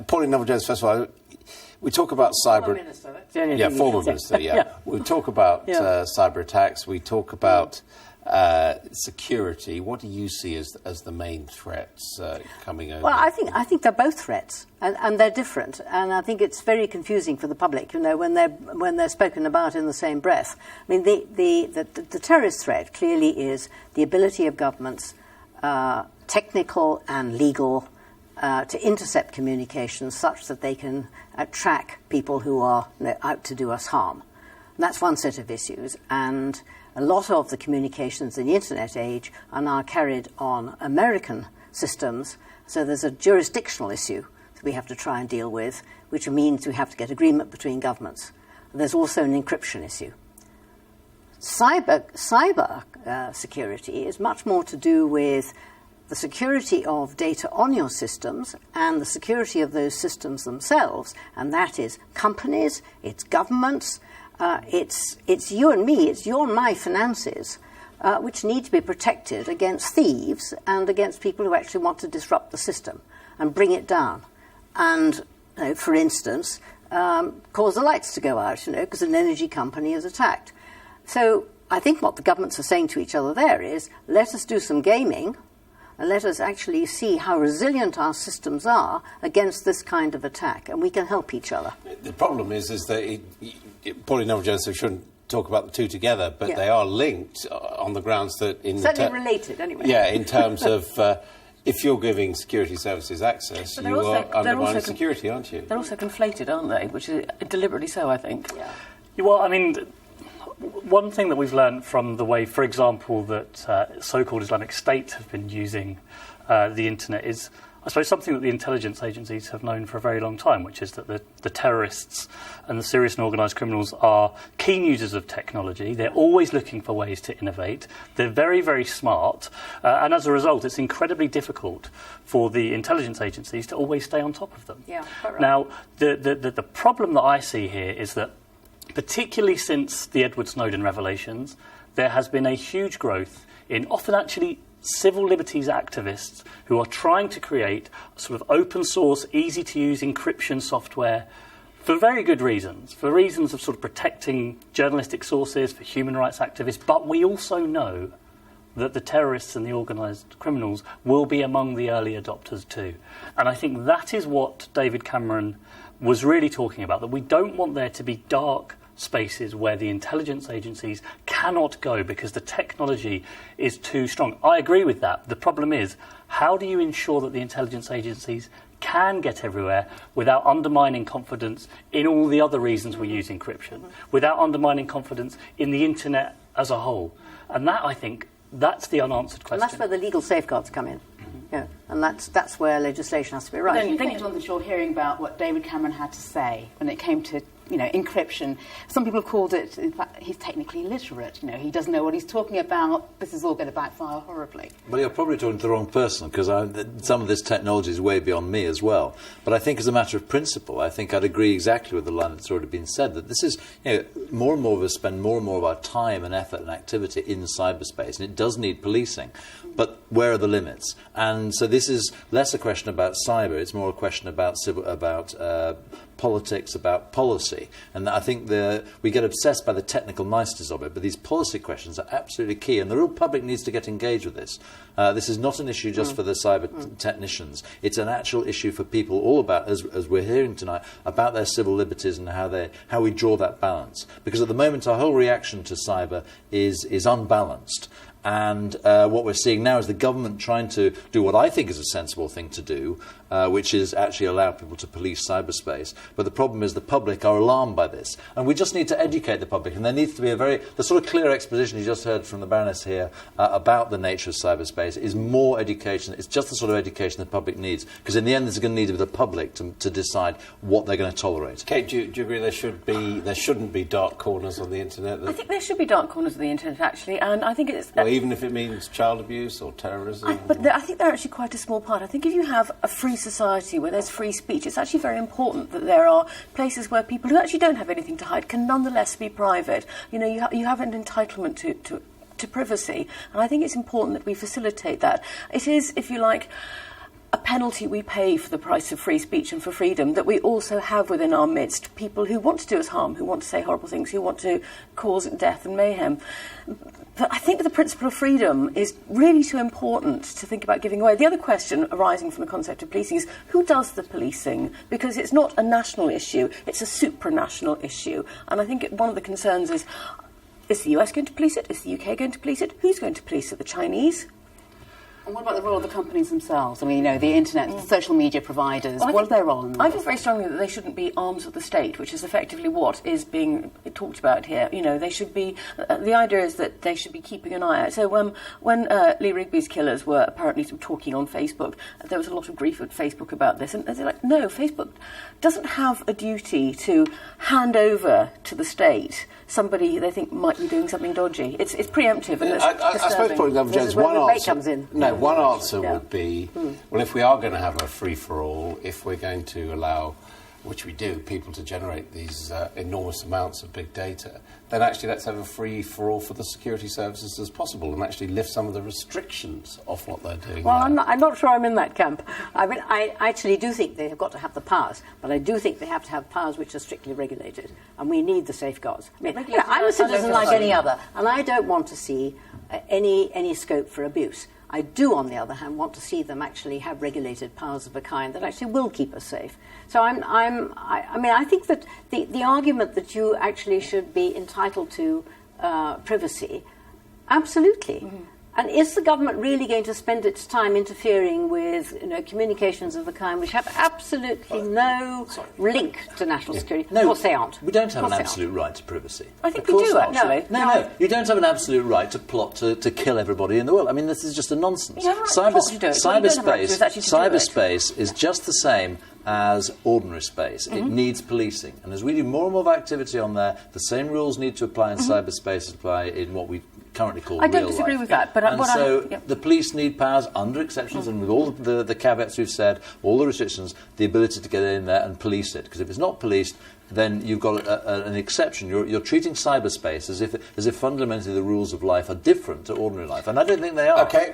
Pauline Neville-Jones, first of all, we talk about cyber... Former minister. Former minister, We talk about cyber attacks. We talk about security. What do you see as the main threats coming over? Well, I think they're both threats, and they're different. And I think it's very confusing for the public, when they're spoken about in the same breath. I mean, the terrorist threat clearly is the ability of governments, technical and legal, to intercept communications such that they can track people who are out to do us harm. And that's one set of issues. And a lot of the communications in the internet age are now carried on American systems. So there's a jurisdictional issue that we have to try and deal with, which means we have to get agreement between governments. There's also an encryption issue. Cyber security is much more to do with the security of data on your systems and the security of those systems themselves, and that is companies, it's governments, it's you and me, it's your and my finances, which need to be protected against thieves and against people who actually want to disrupt the system and bring it down. And, for instance, cause the lights to go out, because an energy company is attacked. So I think what the governments are saying to each other there is, let us do some gaming, and let us actually see how resilient our systems are against this kind of attack, and we can help each other. The problem is that Pauline Neville-Jones shouldn't talk about the two together, but they are linked on the grounds that... Certainly related, anyway. Yeah, in terms of... if you're giving security services access, you are undermining security, aren't you? They're also conflated, aren't they? Which is deliberately so, I think. Yeah. Well, I mean... One thing that we've learned from the way, for example, that so-called Islamic State have been using the internet is, I suppose, something that the intelligence agencies have known for a very long time, which is that the terrorists and the serious and organised criminals are keen users of technology. They're always looking for ways to innovate. They're very, very smart. And as a result, it's incredibly difficult for the intelligence agencies to always stay on top of them. Yeah, quite right. Now, the problem that I see here is that particularly since the Edward Snowden revelations, there has been a huge growth in often actually civil liberties activists who are trying to create sort of open source, easy to use encryption software for very good reasons, for reasons of sort of protecting journalistic sources, for human rights activists. But we also know that the terrorists and the organised criminals will be among the early adopters too. And I think that is what David Cameron was really talking about, that we don't want there to be dark spaces where the intelligence agencies cannot go because the technology is too strong. I agree with that. The problem is, how do you ensure that the intelligence agencies can get everywhere without undermining confidence in all the other reasons we use encryption, without undermining confidence in the internet as a whole? And that, I think, that's the unanswered question. And that's where the legal safeguards come in. Yeah, and that's where legislation has to be right. Then think that you're hearing about what David Cameron had to say when it came to encryption. Some people have called it, in fact, he's technically illiterate. He doesn't know what he's talking about. This is all going to backfire horribly. Well, you're probably talking to the wrong person, because some of this technology is way beyond me as well. But I think as a matter of principle, I think I'd agree exactly with the line that's already been said, that this is, more and more of us spend more and more of our time and effort and activity in cyberspace, and it does need policing. But where are the limits? And so this is less a question about cyber, it's more a question about politics, about policy. And I think we get obsessed by the technical niceties of it, but these policy questions are absolutely key, and the real public needs to get engaged with this. This is not an issue just for the cyber technicians. It's an actual issue for people all about, as we're hearing tonight, about their civil liberties and how we draw that balance. Because at the moment our whole reaction to cyber is unbalanced. And what we're seeing now is the government trying to do what I think is a sensible thing to do, which is actually allow people to police cyberspace. But the problem is the public are alarmed by this. And we just need to educate the public. And there needs to be the sort of clear exposition you just heard from the Baroness here about the nature of cyberspace is more education. It's just the sort of education the public needs. Because in the end, there's going to need the public to decide what they're going to tolerate. Kate, do you agree there shouldn't be dark corners on the internet? I think there should be dark corners of the internet, actually. And I think it's... even if it means child abuse or terrorism? I think they're actually quite a small part. I think if you have a free society where there's free speech, it's actually very important that there are places where people who actually don't have anything to hide can nonetheless be private. You have an entitlement to privacy, and I think it's important that we facilitate that. It is, if you like, a penalty we pay for the price of free speech and for freedom, that we also have within our midst people who want to do us harm, who want to say horrible things, who want to cause death and mayhem. But I think the principle of freedom is really too important to think about giving away. The other question arising from the concept of policing is who does the policing? Because it's not a national issue, it's a supranational issue. And I think one of the concerns is the US going to police it? Is the UK going to police it? Who's going to police it? The Chinese? And what about the role of the companies themselves? I mean, the internet, the social media providers, what are their role in this? I feel very strongly that they shouldn't be arms of the state, which is effectively what is being talked about here. They should be... the idea is that they should be keeping an eye out. So when Lee Rigby's killers were apparently talking on Facebook, there was a lot of grief at Facebook about this. And they're like, no, Facebook doesn't have a duty to hand over to the state somebody they think might be doing something dodgy. It's preemptive. And I suppose, probably, Neville-Jones, one answer Yeah. would be, well, if we are going to have a free-for-all, if we're going to allow, which we do, people to generate these enormous amounts of big data, then actually let's have a free-for-all for the security services as possible and actually lift some of the restrictions off what they're doing. Well, I'm not sure I'm in that camp. I mean, I actually do think they have got to have the powers, but I do think they have to have powers which are strictly regulated, and we need the safeguards. I mean, I'm a citizen like any other, and I don't want to see any scope for abuse. I do, on the other hand, want to see them actually have regulated powers of a kind that actually will keep us safe. So I think that the argument that you actually should be entitled to privacy, absolutely. Mm-hmm. And is the government really going to spend its time interfering with communications of the kind which have absolutely no link to national security? No, of course they aren't. We don't have an absolute right to privacy. I think we do, actually. No. You don't have an absolute right to plot to kill everybody in the world. I mean, this is just a nonsense. Cyberspace is just the same as ordinary space. Mm-hmm. It needs policing. And as we do more and more of activity on there, the same rules need to apply in cyberspace as apply in what we currently call real life. I don't disagree with that. But the police need powers under exceptions and with all the caveats we've said, all the restrictions, the ability to get in there and police it. Because if it's not policed, then you've got an exception. You're treating cyberspace as if fundamentally the rules of life are different to ordinary life. And I don't think they are. Okay.